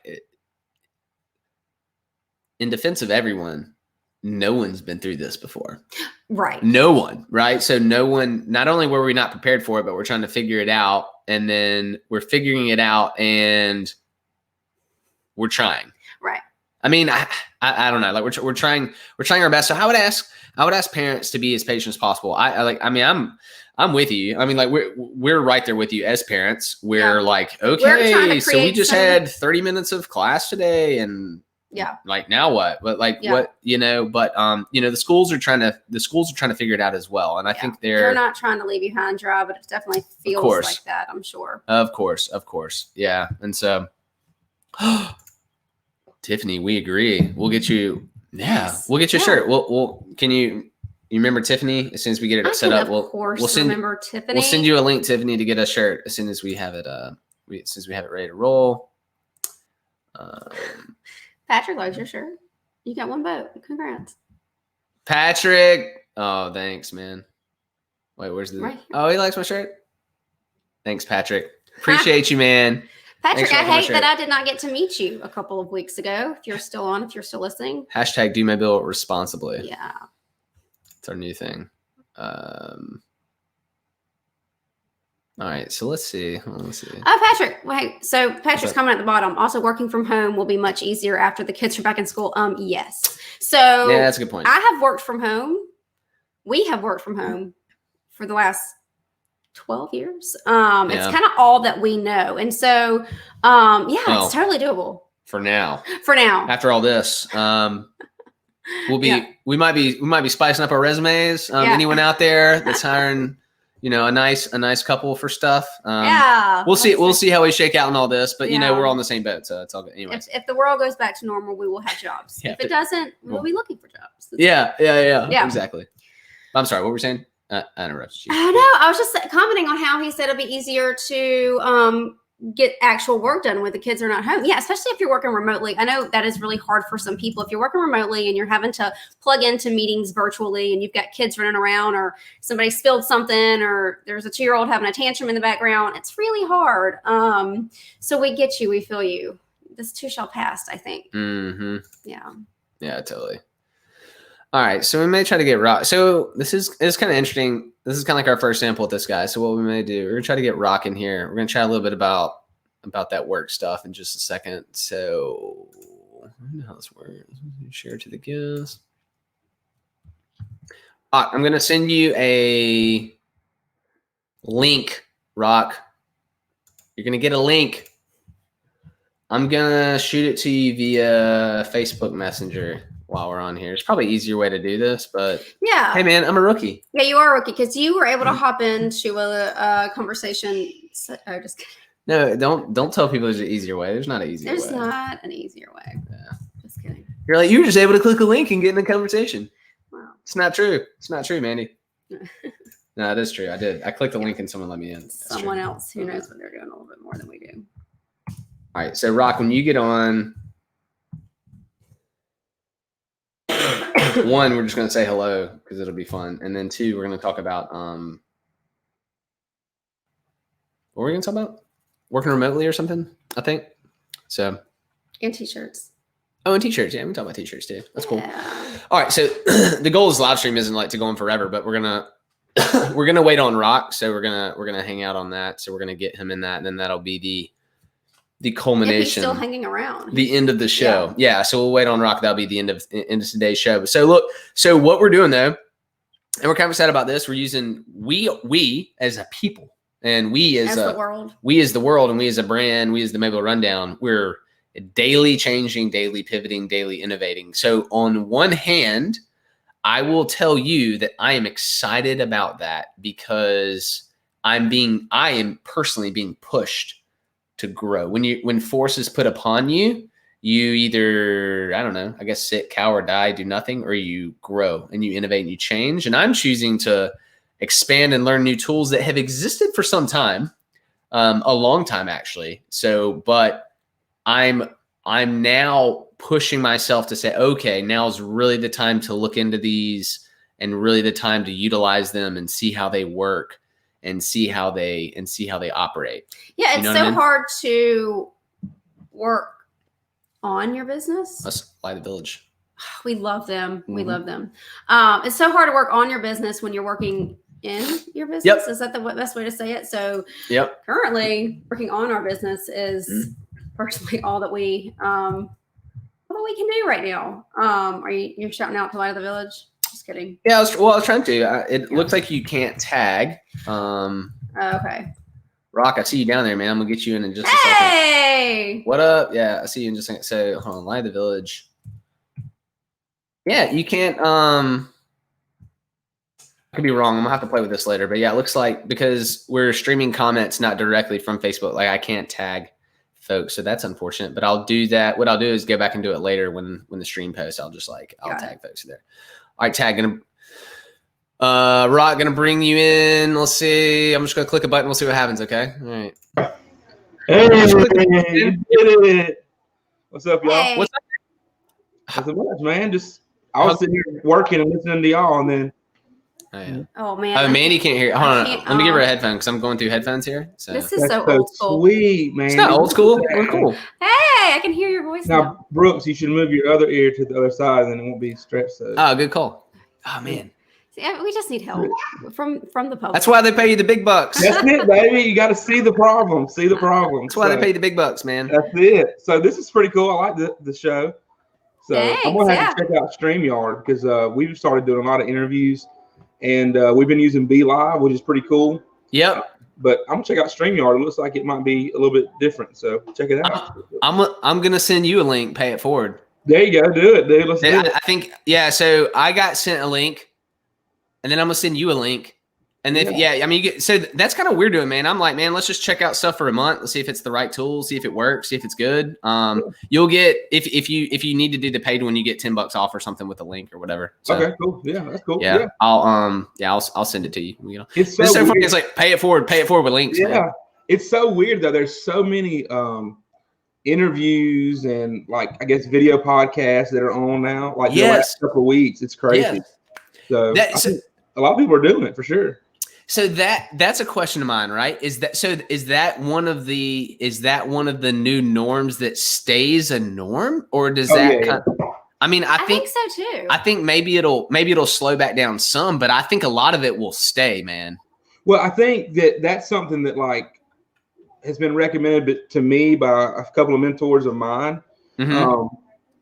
Speaker 1: in defense of everyone, no one's been through this before.
Speaker 2: Right.
Speaker 1: No one, right? So no one, not only were we not prepared for it, but we're trying to figure it out. And then we're figuring it out and we're trying.
Speaker 2: Right.
Speaker 1: I mean, I don't know. Like we're trying our best. So I would ask parents to be as patient as possible. I'm with you. I mean, like we're right there with you as parents. We're like, okay, so we just had 30 minutes of class today and like now what? But like what, but the schools are trying to figure it out as well. And I think they're
Speaker 2: not trying to leave you high and dry, but it definitely feels like that, I'm sure.
Speaker 1: Of course. Yeah. And so Tiffany, we agree. We'll get you we'll get you a shirt. We'll can you remember Tiffany? As soon as we get it set up, we'll
Speaker 2: remember Tiffany.
Speaker 1: We'll send you a link, Tiffany, to get a shirt as soon as we have it since we have it ready to roll.
Speaker 2: Patrick likes your shirt. You got one vote. Congrats.
Speaker 1: Patrick. Oh, thanks, man. Wait, where's the
Speaker 2: right here.
Speaker 1: Oh, he likes my shirt? Thanks, Patrick. Appreciate you, man.
Speaker 2: Patrick, I hate that I did not get to meet you a couple of weeks ago. If you're still listening.
Speaker 1: # do my bill responsibly.
Speaker 2: Yeah.
Speaker 1: It's our new thing. All right, so let's see.
Speaker 2: Oh, Patrick, wait. So Patrick's comment at the bottom. Also, working from home will be much easier after the kids are back in school. Yes. So
Speaker 1: yeah, that's a good point.
Speaker 2: I have worked from home. We have worked from home for the last 12 years. It's kind of all that we know, and so it's totally doable
Speaker 1: for now.
Speaker 2: After
Speaker 1: all this, we'll be we might be spicing up our resumes. Anyone out there that's hiring. A nice couple for stuff. We'll see how we shake out in all this, but we're all in the same boat, so it's all good. Anyway,
Speaker 2: if the world goes back to normal, we will have jobs. If it doesn't, we'll be looking for jobs.
Speaker 1: Yeah, exactly. I'm sorry, what were we saying? I interrupted you.
Speaker 2: I know. I was just commenting on how he said it'd be easier to get actual work done when the kids are not home. Yeah, especially if you're working remotely. I know that is really hard for some people. If you're working remotely and you're having to plug into meetings virtually and you've got kids running around or somebody spilled something or there's a 2-year-old having a tantrum in the background, it's really hard. So we get you. We feel you. This too shall pass, I think.
Speaker 1: Mm-hmm.
Speaker 2: Yeah,
Speaker 1: totally. All right, so we may try to get Rock. So it's kind of interesting. This is kind of like our first sample with this guy. So what we may do, we're gonna try to get Rock in here. We're gonna chat a little bit about that work stuff in just a second. So I don't know how this works. Share to the guest. I'm gonna send you a link, Rock. You're gonna get a link. I'm gonna shoot it to you via Facebook Messenger. While we're on here, it's probably an easier way to do this, but
Speaker 2: yeah.
Speaker 1: Hey, man, I'm a rookie.
Speaker 2: Yeah, you are a rookie because you were able to hop into a conversation. Oh, just kidding.
Speaker 1: No, don't tell people there's an easier way. There's not an easier way.
Speaker 2: There's not an easier way.
Speaker 1: Yeah,
Speaker 2: just kidding.
Speaker 1: You're like you're just able to click a link and get in the conversation.
Speaker 2: Wow,
Speaker 1: it's not true. It's not true, Mandy. No, it is true. I did. I clicked the link and someone let me in.
Speaker 2: Someone else who knows what they're doing a little bit more than we do.
Speaker 1: All right, so Rock, when you get on. One, we're just going to say hello because it'll be fun. And then 2, we're going to talk about what were we going to talk about? Working remotely or something, I think. So.
Speaker 2: And t-shirts.
Speaker 1: Oh, and t-shirts. Yeah, we can talk about t-shirts too. That's cool. All right, so the goal of this live stream isn't like to go on forever, but we're gonna wait on Rock. So we're gonna hang out on that. So we're gonna get him in that, and then that'll be the culmination.
Speaker 2: If he's still hanging around.
Speaker 1: The end of the show. Yeah. So we'll wait on Rock. That'll be the end of today's show. So look, so what we're doing though, and we're kind of excited about this. We're using we as a people and we as the world, we as the world and we as a brand, we as the Mobile Rundown, we're daily changing, daily pivoting, daily innovating. So on one hand, I will tell you that I am excited about that because I am personally being pushed to grow. When force is put upon you, you either, I don't know, I guess sit, cower, die, do nothing, or you grow and you innovate and you change. And I'm choosing to expand and learn new tools that have existed for some time, a long time actually. So, but I'm I'm now pushing myself to say, okay, now is really the time to look into these and really the time to utilize them and see how they work and see how they operate.
Speaker 2: Yeah, it's
Speaker 1: what
Speaker 2: so
Speaker 1: I mean?
Speaker 2: hard to work on your business.
Speaker 1: Let's Light the Village.
Speaker 2: We love them. We
Speaker 1: Mhm.
Speaker 2: love them. It's so hard to work on your business when you're working in your business.
Speaker 1: Yep.
Speaker 2: Is that the best way to say it? So
Speaker 1: Yep.
Speaker 2: currently working on our business is personally all that we can do right now. Are you're shouting out to Light of the Village? Just kidding.
Speaker 1: Yeah, I was trying to. It looks like you can't tag.
Speaker 2: Okay.
Speaker 1: Rock, I see you down there, man. I'm gonna get you in just a second.
Speaker 2: Hey.
Speaker 1: What up? Yeah, I see you in just a second. So hold on, Light of the Village. Yeah, you can't. I could be wrong. I'm gonna have to play with this later. But yeah, it looks like because we're streaming comments not directly from Facebook, like I can't tag folks, so that's unfortunate. But I'll do that. What I'll do is go back and do it later when the stream posts. I'll just I'll tag folks there. All right, tag gonna. Rock gonna bring you in. Let's see. I'm just gonna click a button. We'll see what happens. Okay. All right.
Speaker 3: Hey, you did it. What's up, y'all?
Speaker 2: Hey.
Speaker 1: What's up?
Speaker 3: Nothing much, man. I was sitting here working and listening to y'all, and then.
Speaker 1: Oh, yeah.
Speaker 2: Oh man.
Speaker 1: Oh, Mandy can't hear. Hold on.
Speaker 2: can't-
Speaker 1: Let me give her a headphone because I'm going through headphones here. So
Speaker 2: This is
Speaker 3: That's
Speaker 2: so old school.
Speaker 3: sweet, man.
Speaker 1: it's not old school. We're cool.
Speaker 2: Hey, I can hear your voice now.
Speaker 3: Now, Brooks, you should move your other ear to the other side, and it won't be stretched. So.
Speaker 1: Oh, good call. Oh man,
Speaker 2: See, we just need help from the public.
Speaker 1: that's why they pay you the big bucks. That's
Speaker 3: That's it, baby. You got to see the problem. See the problem.
Speaker 1: why they pay you the big bucks, man.
Speaker 3: That's it. So this is pretty cool. I like the show. So I'm
Speaker 2: Thanks,
Speaker 3: gonna have to check out StreamYard because we've started doing a lot of interviews, and we've been using Be Live, which is pretty cool.
Speaker 1: Yep.
Speaker 3: But I'm gonna check out StreamYard. It looks like it might be a little bit different. So check it out.
Speaker 1: I'm gonna send you a link. Pay it forward.
Speaker 3: There you go. Do it, dude. Let's do it.
Speaker 1: I think so I got sent a link, and then I'm gonna send you a link. And then I mean, so that's kind of weird doing, man. I'm like, man, let's just check out stuff for a month. Let's see if it's the right tool, see if it works, see if it's good. You'll get if you need to do the paid one, you get $10 off or something with a link or whatever. So,
Speaker 3: Okay, cool. Yeah, that's cool.
Speaker 1: yeah, I'll send it to you. You know,
Speaker 3: It's so,
Speaker 1: it's so funny.
Speaker 3: weird.
Speaker 1: It's like pay it forward with links.
Speaker 3: Yeah,
Speaker 1: man.
Speaker 3: it's so weird though. There's so many interviews and I guess video podcasts that are on now. Like the last couple of weeks, it's crazy. So I think a lot of people are doing it for sure.
Speaker 1: So that's a question of mine, right? Is that one of the new norms that stays a norm, or does I mean, I think
Speaker 2: so too.
Speaker 1: I think maybe it'll slow back down some, but I think a lot of it will stay, man.
Speaker 3: Well, I think that's something that has been recommended to me by a couple of mentors of mine.
Speaker 1: Mm-hmm.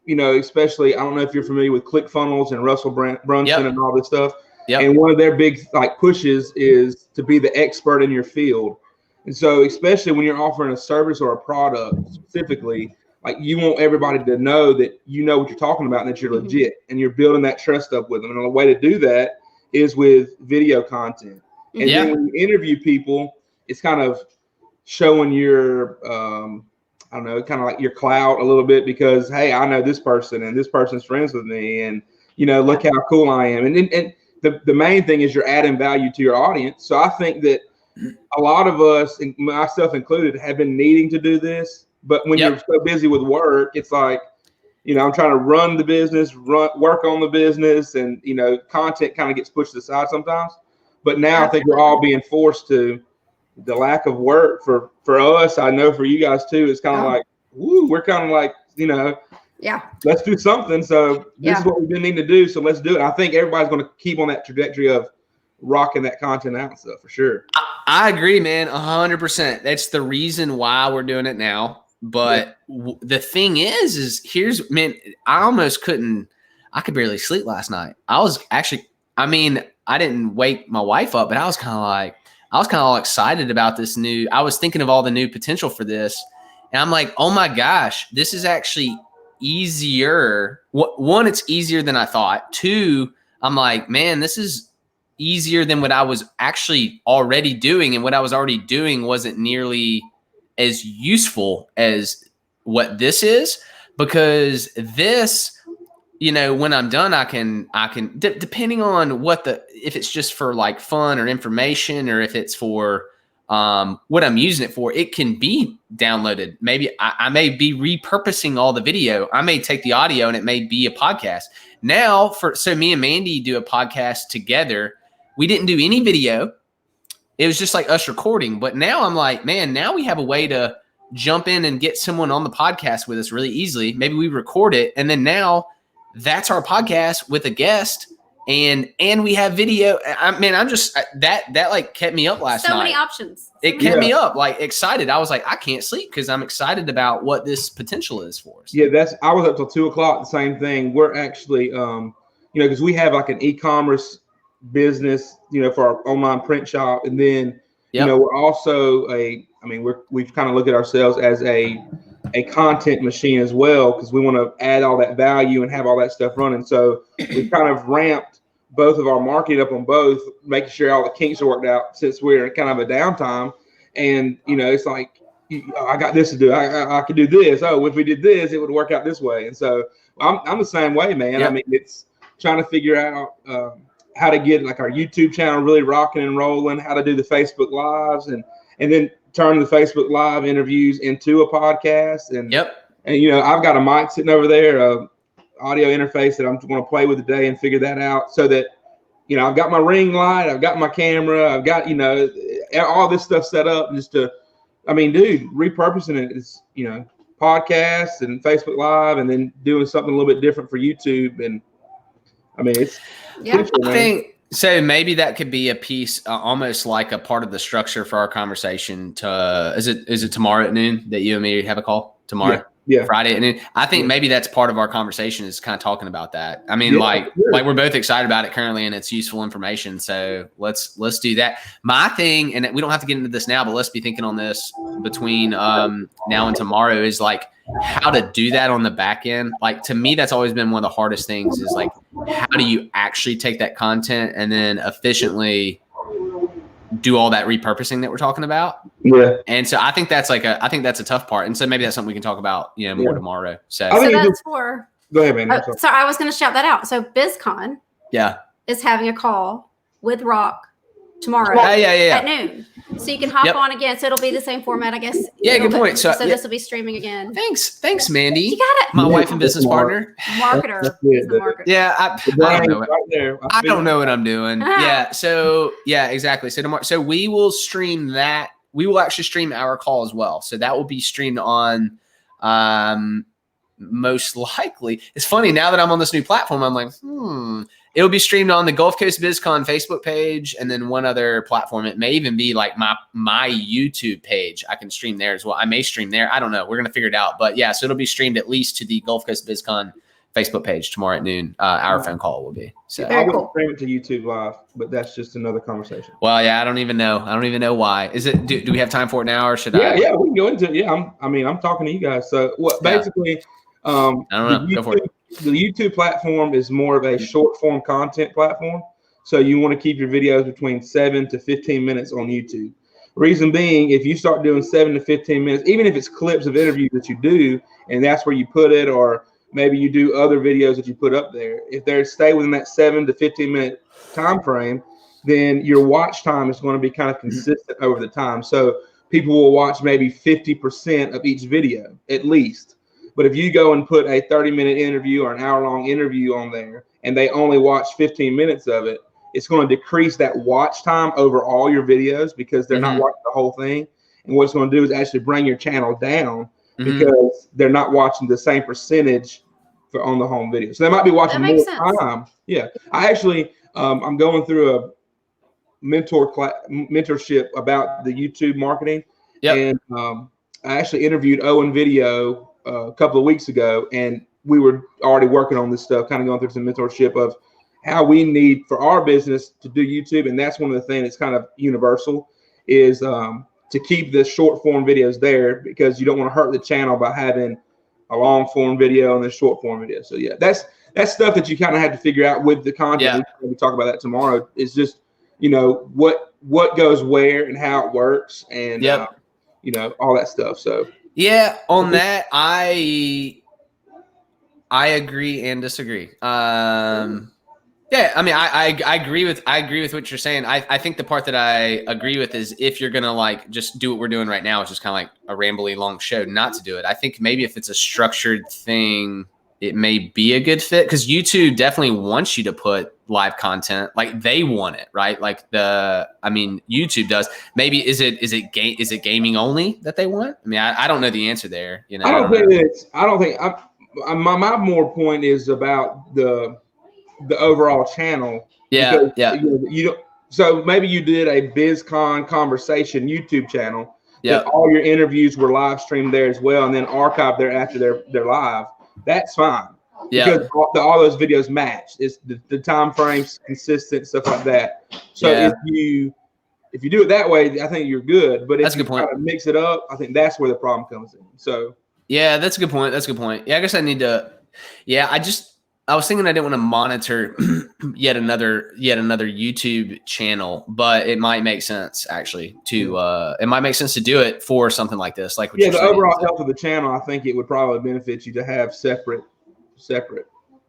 Speaker 3: You know, especially I don't know if you're familiar with ClickFunnels and Russell Brunson and all this stuff.
Speaker 1: Yep.
Speaker 3: And one of their big pushes is to be the expert in your field. And so especially when you're offering a service or a product specifically, you want everybody to know that you know what you're talking about and that you're legit and you're building that trust up with them. And the way to do that is with video content. And then when you interview people, it's kind of showing your I don't know, kind of your clout a little bit because, hey, I know this person and this person's friends with me and, look how cool I am. And the main thing is you're adding value to your audience. So I think that a lot of us, and myself included, have been needing to do this. But when you're so busy with work, it's I'm trying to run the business, work on the business, and, content kind of gets pushed aside sometimes. But now I think we're all being forced to. The lack of work for us, I know for you guys too, it's kind of we're kind of let's do something. So this is what we've been needing to do. So let's do it. I think everybody's going to keep on that trajectory of rocking that content out stuff for sure.
Speaker 1: I agree, man. 100%. That's the reason why we're doing it now. But the thing is man, I could barely sleep last night. I was actually, I didn't wake my wife up, but I was kind of all excited about this I was thinking of all the new potential for this. And I'm like, oh my gosh, this is actually easier. One, it's easier than I thought. Two, I'm like, man, this is easier than what I was actually already doing. And what I was already doing wasn't nearly as useful as what this is, because this, when I'm done, I can depending on if it's just for fun or information, or if it's for, what I'm using it for, it can be downloaded. Maybe I may be repurposing all the video. I may take the audio and it may be a podcast. Now, so me and Mandy do a podcast together. We didn't do any video. It was just like us recording. But now I'm like, man, now we have a way to jump in and get someone on the podcast with us really easily. Maybe we record it, and then now that's our podcast with a guest, and we have video. I'm just that like kept me up last night.
Speaker 2: So many options.
Speaker 1: It kept me up, like excited. I was like, I can't sleep because I'm excited about what this potential is for us.
Speaker 3: Yeah, I was up till 2:00. The same thing. We're actually, because we have like an e-commerce business, for our online print shop, and then we're also we've kind of looked at ourselves as a content machine as well, because we want to add all that value and have all that stuff running. So we've kind of ramped both of our marketing up on both, making sure all the kinks are worked out since we're in kind of a downtime. And it's like, I got this to do. I could do this. Oh, if we did this, it would work out this way. And so I'm the same way, man. Yep. I mean, it's trying to figure out how to get like our YouTube channel really rocking and rolling, how to do the Facebook Lives, and then turn the Facebook Live interviews into a podcast. And I've got a mic sitting over there, audio interface that I'm going to play with today and figure that out, so that I've got my ring light, I've got my camera, I've got all this stuff set up just to, repurposing it is podcasts and Facebook Live, and then doing something a little bit different for YouTube. And it's
Speaker 1: I think so. Maybe that could be a piece, almost like a part of the structure for our conversation. Is it tomorrow at noon that you and me have a call tomorrow? Yeah. Friday at noon. I think maybe that's part of our conversation, is kind of talking about that. Like we're both excited about it currently, and it's useful information. So let's do that. My thing, and we don't have to get into this now, but let's be thinking on this between now and tomorrow, is like how to do that on the back end. Like, to me, that's always been one of the hardest things, is like, how do you actually take that content and then efficiently do all that repurposing that we're talking about? Yeah. And so I think that's a tough part. And so maybe that's something we can talk about, more tomorrow. So
Speaker 2: that's for.
Speaker 3: Go ahead, man.
Speaker 2: So I was going to shout that out. So BizCon is having a call with Rock tomorrow at noon. So you can hop on again. So it'll be the same format, I guess.
Speaker 1: Yeah, good point. So
Speaker 2: this will be streaming again.
Speaker 1: Thanks, Mandy.
Speaker 2: You got it.
Speaker 1: My wife and business partner.
Speaker 2: Marketer.
Speaker 1: Yeah, I don't know. I don't know what I'm doing. Yeah. So exactly. So tomorrow, so we will stream that. We will actually stream our call as well. So that will be streamed on. Most likely, it's funny now that I'm on this new platform. I'm like, it'll be streamed on the Gulf Coast BizCon Facebook page, and then one other platform. It may even be like my YouTube page. I can stream there as well. I may stream there. I don't know. We're gonna figure it out. But yeah, so it'll be streamed at least to the Gulf Coast BizCon Facebook page tomorrow at noon. Our phone call will be. So
Speaker 3: I will stream it to YouTube Live, but that's just another conversation.
Speaker 1: Well, yeah, I don't even know why. Is it? Do we have time for it now, or should I?
Speaker 3: Yeah, we can go into it. Yeah, I'm talking to you guys. So basically. I don't know. Go for it. The YouTube platform is more of a short form content platform. So you want to keep your videos between 7 to 15 minutes on YouTube. Reason being, if you start doing 7 to 15 minutes, even if it's clips of interviews that you do, and that's where you put it, or maybe you do other videos that you put up there, if they stay within that 7 to 15 minute time frame, then your watch time is going to be kind of consistent over the time. So people will watch maybe 50% of each video at least. But if you go and put a 30-minute interview or an hour-long interview on there, and they only watch 15 minutes of it, it's going to decrease that watch time over all your videos, because they're not watching the whole thing. And what it's going to do is actually bring your channel down, because they're not watching the same percentage on the home video. So they might be watching more time. Yeah. I actually, I'm going through a mentorship about the YouTube marketing. Yep. And I actually interviewed Owen Video a couple of weeks ago, and we were already working on this stuff, kind of going through some mentorship of how we need for our business to do YouTube. And that's one of the things that's kind of universal, is to keep the short form videos there, because you don't want to hurt the channel by having a long form video and a short form video. So yeah, that's stuff that you kind of have to figure out with the content. Yeah. We talk about that tomorrow. It's just, what goes where and how it works, and all that stuff. So
Speaker 1: yeah, on that, I agree and disagree. Yeah, I mean, I agree with what you're saying. I think the part that I agree with is if you're gonna like just do what we're doing right now, it's just kind of like a rambly long show, not to do it. I think maybe if it's a structured thing, it may be a good fit because YouTube definitely wants you to put live content, like they want it, right? Like YouTube does. Maybe is it gaming only that they want? I mean, I don't know the answer there. You know,
Speaker 3: I don't think my more point is about the overall channel.
Speaker 1: Yeah,
Speaker 3: Because,
Speaker 1: yeah.
Speaker 3: you don't. So maybe you did a BizCon conversation YouTube channel.
Speaker 1: Yeah.
Speaker 3: That all your interviews were live streamed there as well, and then archived there after they're live. That's fine.
Speaker 1: Yeah.
Speaker 3: Because all those videos match. It's the time frames consistent, stuff like that. So if you do it that way, I think you're good. But if you kind of mix it up, I think that's where the problem comes in. So
Speaker 1: yeah, that's a good point. Yeah, I guess I need to. Yeah, I was thinking I didn't want to monitor yet another YouTube channel, but it might make sense actually to do it for something like this. Like
Speaker 3: the overall health of the channel, I think it would probably benefit you to have separate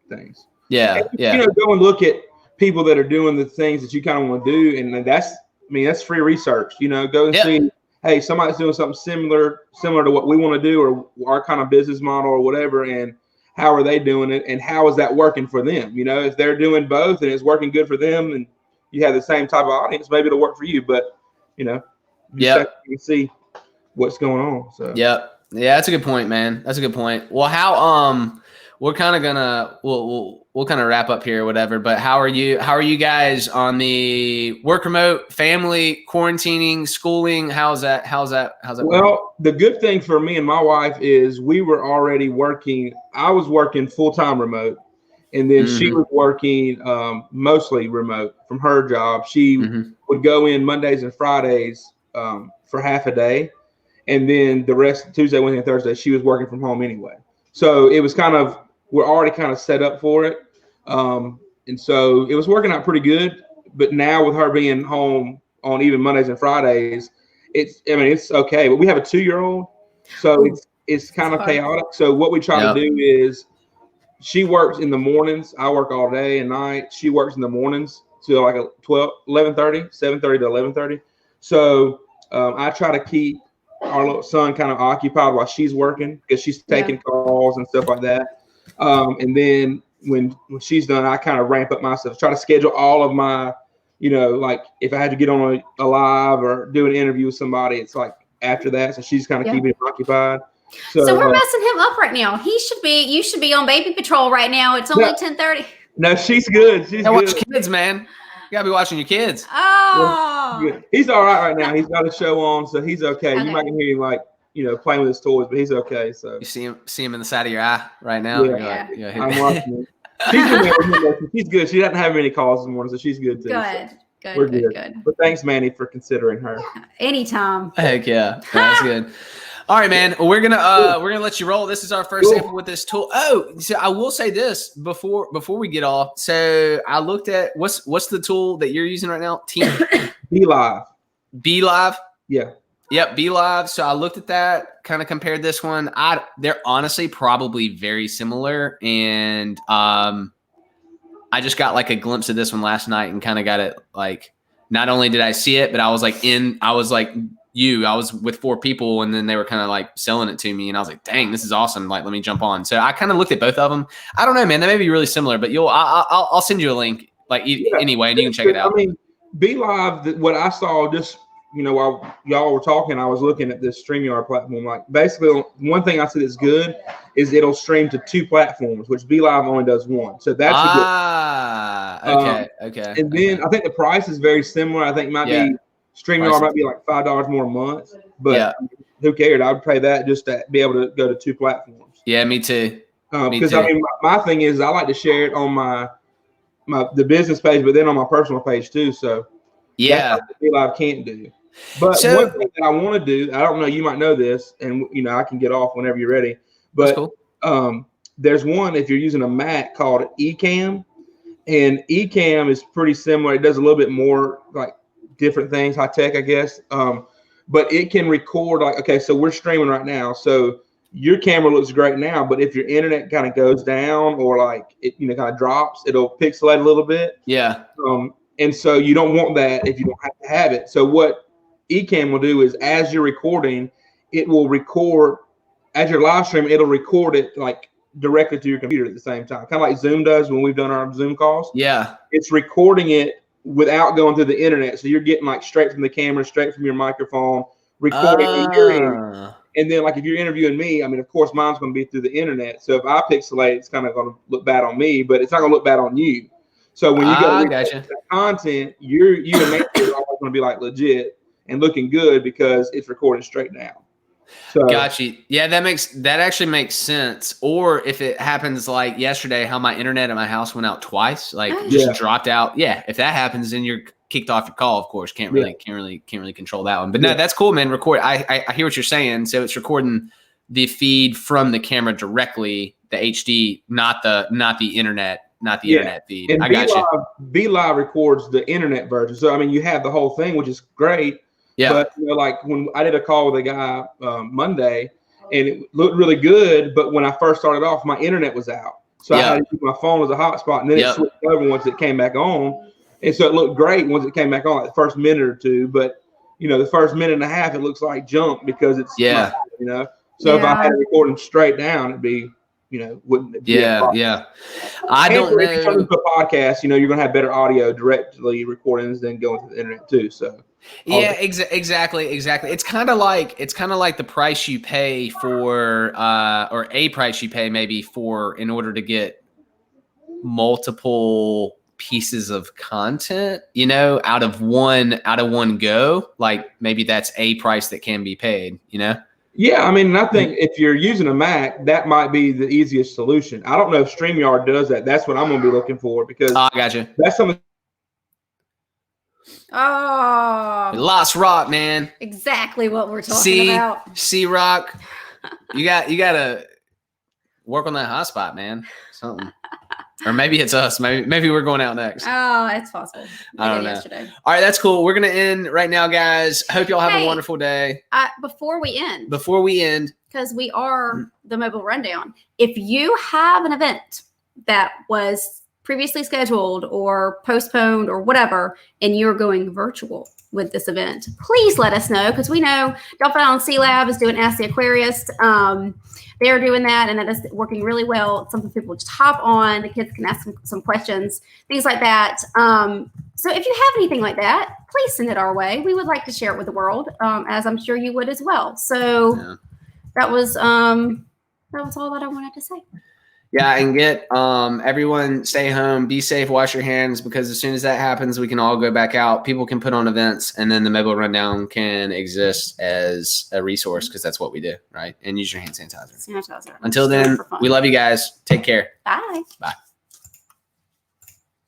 Speaker 3: things.
Speaker 1: Yeah,
Speaker 3: and, go and look at people that are doing the things that you kind of want to do, and that's free research. Go and see. Hey, somebody's doing something similar to what we want to do, or our kind of business model, or whatever, and how are they doing it, and how is that working for them? If they're doing both and it's working good for them, and you have the same type of audience, maybe it'll work for you. But you can see what's going on. So
Speaker 1: yeah, that's a good point, man. That's a good point. Well, how we're kind of gonna we'll kind of wrap up here or whatever, but how are you guys on the work remote, family, quarantining, schooling? How's that
Speaker 3: well, the good thing for me and my wife is we were already working. I was working full-time remote, and then she was working mostly remote from her job. She would go in Mondays and Fridays for half a day, and then the rest, Tuesday, Wednesday, and Thursday, she was working from home anyway. So it was we're already kind of set up for it. And so it was working out pretty good. But now with her being home on even Mondays and Fridays, it's okay. But we have a 2-year-old, so it's kind of chaotic. So what we try to do is she works in the mornings. I work all day and night. She works in the mornings till like 7:30 to 11:30. So I try to keep our little son kind of occupied while she's working, because she's taking calls and stuff like that. And then when she's done, I kind of ramp up myself, try to schedule all of my, like if I had to get on a live or do an interview with somebody, it's like after that. So she's kind of keeping him occupied.
Speaker 2: So we're messing him up right now. You should be on baby patrol right now. It's only 10:30.
Speaker 3: No, she's good. She's good.
Speaker 1: Watch kids, man. You gotta be watching your kids.
Speaker 2: Oh,
Speaker 3: he's all right now. He's got a show on, so he's okay. You might hear him like playing with his toys, but he's okay. So
Speaker 1: you see him in the side of your eye right now.
Speaker 3: Yeah. I'm watching him. She's in there with him. She's good. She doesn't have any calls this morning, so she's good too.
Speaker 2: Good.
Speaker 3: But thanks, Manny, for considering her.
Speaker 2: Anytime.
Speaker 1: Heck yeah, that's good. All right, man. We're gonna let you roll. This is our first sample with this tool. Oh, so I will say this before we get off. So I looked at what's the tool that you're using right now?
Speaker 3: BeLive.
Speaker 1: BeLive.
Speaker 3: Yeah.
Speaker 1: Yep, BeLive. So I looked at that, kind of compared this one. They're honestly probably very similar, and I just got like a glimpse of this one last night and kind of got it like. Not only did I see it, but I was with 4 people, and then they were kind of like selling it to me, and I was like, dang, this is awesome. Like, let me jump on. So I kind of looked at both of them. I don't know, man, they may be really similar, but I'll send you a link anyway, and you can check it out.
Speaker 3: I mean, BeLive, what I saw just, while y'all were talking, I was looking at this StreamYard platform. Like, basically, one thing I see that's good is it'll stream to 2 platforms, which BeLive only does 1. So that's
Speaker 1: okay.
Speaker 3: And then I think the price is very similar. I think StreamYard might be like $5 more a month, but who cares? I would pay that just to be able to go to 2 platforms.
Speaker 1: Yeah, me too.
Speaker 3: Because I mean, my thing is I like to share it on the business page, but then on my personal page too. So that's what BeLive can't do. But one thing that I want to do, I don't know, you might know this, and I can get off whenever you're ready. But cool. There's one, if you're using a Mac, called Ecamm, and Ecamm is pretty similar. It does a little bit more like different things, high tech, I guess. But it can record so we're streaming right now. So your camera looks great now, but if your internet kind of goes down or like it, you know, kind of drops, it'll pixelate a little bit.
Speaker 1: Yeah.
Speaker 3: And so you don't want that if you don't have to have it. So what Ecamm will do is, as you're recording, it will record as your live stream. It'll record it like directly to your computer at the same time, kind of like Zoom does when we've done our Zoom calls.
Speaker 1: Yeah.
Speaker 3: It's recording it without going through the internet, so you're getting like straight from the camera, straight from your microphone, recording in your ear. And then, like, if you're interviewing me, I mean, of course, mine's going to be through the internet. So if I pixelate, it's kind of going to look bad on me, but it's not going to look bad on you. So when you go
Speaker 1: gotcha.
Speaker 3: the content, you and Nancy are always going to be like legit and looking good because it's recorded straight now. So
Speaker 1: Gotcha. Yeah, that actually makes sense. Or if it happens like yesterday, how my internet at my house went out twice, like just dropped out. Yeah, if that happens, then you're kicked off your call. Of course, can't really control that one. But no, that's cool, man. Record. I hear what you're saying. So it's recording the feed from the camera directly, the HD, not the internet. Not the internet feed.
Speaker 3: And
Speaker 1: I got you.
Speaker 3: BeLive records the internet version. So, I mean, you have the whole thing, which is great.
Speaker 1: Yeah.
Speaker 3: But, you know, like when I did a call with a guy Monday, and it looked really good. But when I first started off, my internet was out. So I had to use my phone as a hotspot. And then it switched over once it came back on. And so it looked great once it came back on, like the first minute or two. But, you know, the first minute and a half, it looks like junk because it's, you know. So if I had it recording straight down, it'd be, you know, wouldn't be
Speaker 1: I don't know.
Speaker 3: If you turn into a podcast, you know, you're gonna have better audio directly recordings than going to the internet too. So
Speaker 1: exactly. It's kind of like the price you pay for or a price you pay maybe for in order to get multiple pieces of content, you know, out of one go. Like maybe that's a price that can be paid, you know.
Speaker 3: Yeah, I mean, I think if you're using a Mac, that might be the easiest solution. I don't know if StreamYard does that. That's what I'm going to be looking for because
Speaker 1: I gotcha.
Speaker 3: That's something.
Speaker 2: Oh,
Speaker 1: Lost Rock, man.
Speaker 2: Exactly what we're talking about.
Speaker 1: C-Rock. You got to work on that hotspot, man. Something. Or maybe it's us. Maybe we're going out next.
Speaker 2: Oh, it's possible.
Speaker 1: I don't know. Yesterday. All right, that's cool. We're going to end right now, guys. Hope y'all have a wonderful day.
Speaker 2: Before we end,
Speaker 1: because
Speaker 2: we are the Mobile Rundown, if you have an event that was previously scheduled or postponed or whatever, and you're going virtual with this event, please let us know, because we know Dolphin Island Sea Lab is doing Ask the Aquarist. They're doing that, and that is working really well. It's something people just hop on. The kids can ask some questions, things like that. So if you have anything like that, please send it our way. We would like to share it with the world, as I'm sure you would as well. So that was all that I wanted to say.
Speaker 1: Yeah, and get everyone stay home, be safe, wash your hands, because as soon as that happens, we can all go back out. People can put on events, and then the Mobile Rundown can exist as a resource, because that's what we do, right? And use your hand sanitizer. Until then, we love you guys. Take care.
Speaker 2: Bye.
Speaker 1: Bye.